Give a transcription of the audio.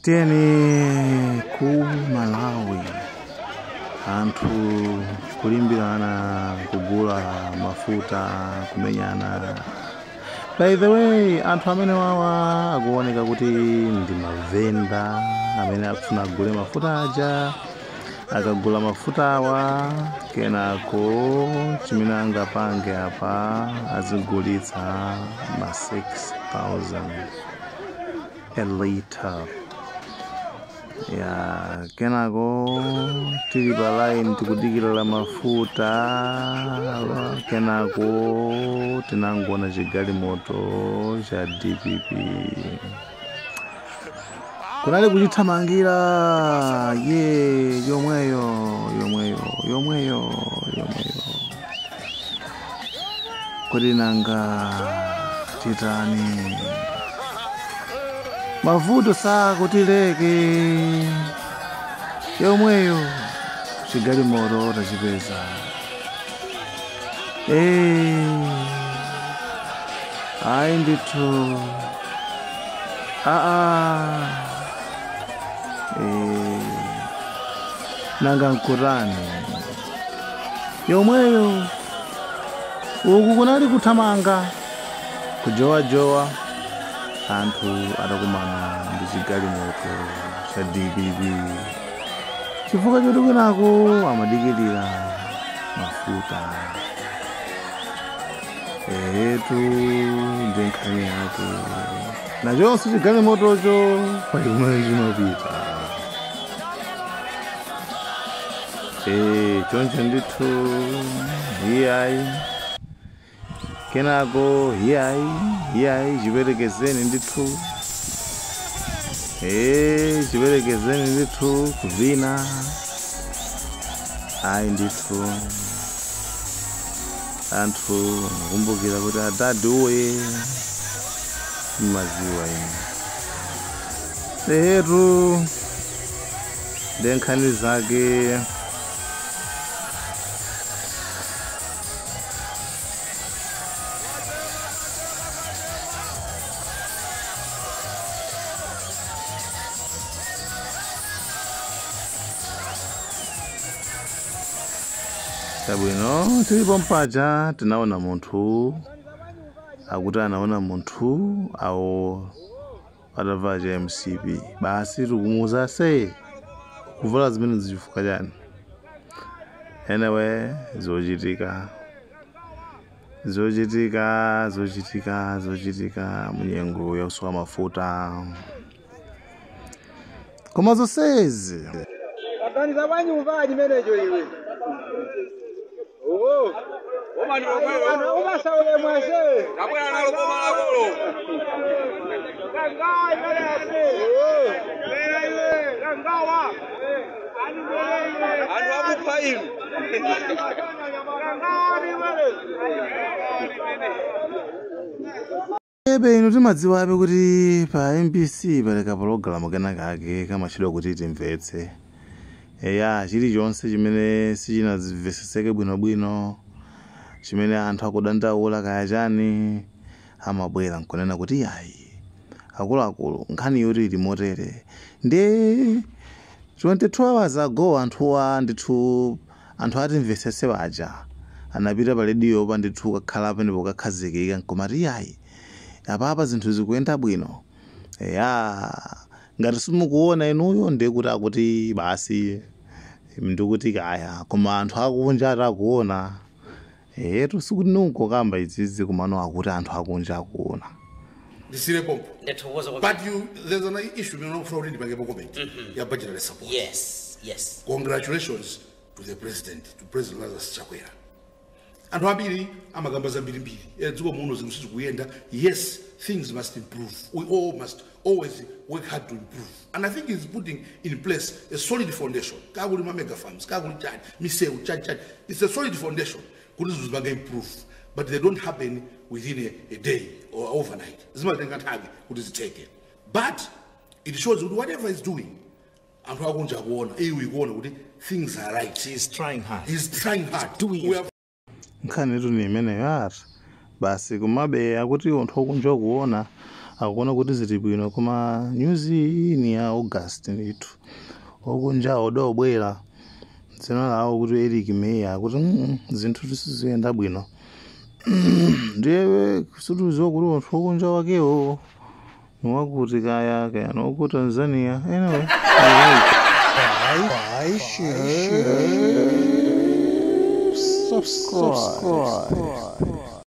Teni ku Malawi anthu kulimbirana kugula mafuta kumenyana. By the way, anthu amene wawa akuoneka kuti ndi mavenda amene akufuna kugula mafuta aja. Akagula mafuta awa kenako chimene angapange apa azigulitsa ma 6,000 a liter. Ya kenako tili pa line tikudikirira mafuta, kenako tinangona chigalimoto cha DPP kunali kuchithamangira yomweyo kuti nanga titani mavuto sakutileke yomweyo chigalimoto tachipeza. Ayi ndithu nanga nkurani yomweyo uku kunali kuthamanga kujowa anthu adakumana ndi chigalimoto cha DPP chifukwa choti kenako amadikirira mafuta. Etu ndi nkhani yake nachonso chigalimotocho pali kumene chinapita. Choncho ndithu iyayi kenako iyayi chiperekezeni ndithu chiperekezeni ndithu kuvina. Ayi ndithu anthu kumbukira kuti adadi uwe maziwa etu ndenkhani zake. Bwino tilipo mpaja tinaona munthu akuti anaona munthu awo atava cha MCP basi tikumuza se kuvala zimene zichifukwa chani. Anyway zochitika munyengo yakusowa mafuta koma zonsezi Organiza banyu mvaji menejo iwe. Omani omweyo. Umasaule mwase. Kabwera nalo koma lakolo. Kangawa imele ase. Lera iwe. Kangawa. Anu akupa imu. Kangawa imele. Inu timadziwabe kuti pa MPC paleka pologalamu kenaka ake kamachidwa kuti Tinvetse. Chilichonse chimene sichinamveseseke bwinobwino chimene anthu akudandaula kaya chani amabwera nkunena kuti yayi akuluakulu nkhani yoti ili motere. Ndi 22 hours ago anthu atimvesese waja anapita pa radio pa ndithu kakhala penepo kakhazikika nkomati yayi apapa zinthu zikuyenda bwino. Ngati simukuona inuyo ndiye kuti akuti basi ndikuti kaya koma anthu akunja atakuona. Sikuti nunko kamba izizi kumano akuti anthu akunja akuona. But there's an issue already by the government. Your budgetary support. Yes. Congratulations to the president, to President Lazarus Chakwera. And wabili amagamba zambiri. Yes, things must improve. We all must always work hard to improve. And I think he's putting in place a solid foundation. Mega farms, it's a solid foundation. Could improve, but they don't happen within a day or overnight. But it shows whatever he's doing, things are right. He's trying hard. Nkhani tu ni imene yati basi kumabe akuti onthu okunja kuona akuona kuti zili bwino koma news iyi ni ya August ndithu akunja odobwera dzina lawo kuti Eric Meya kuti zinthu siziyenda bwino ndiye situziwa kuti anthu akunja wakewo niwakuti kaya noku Tanzania anyway subscribe.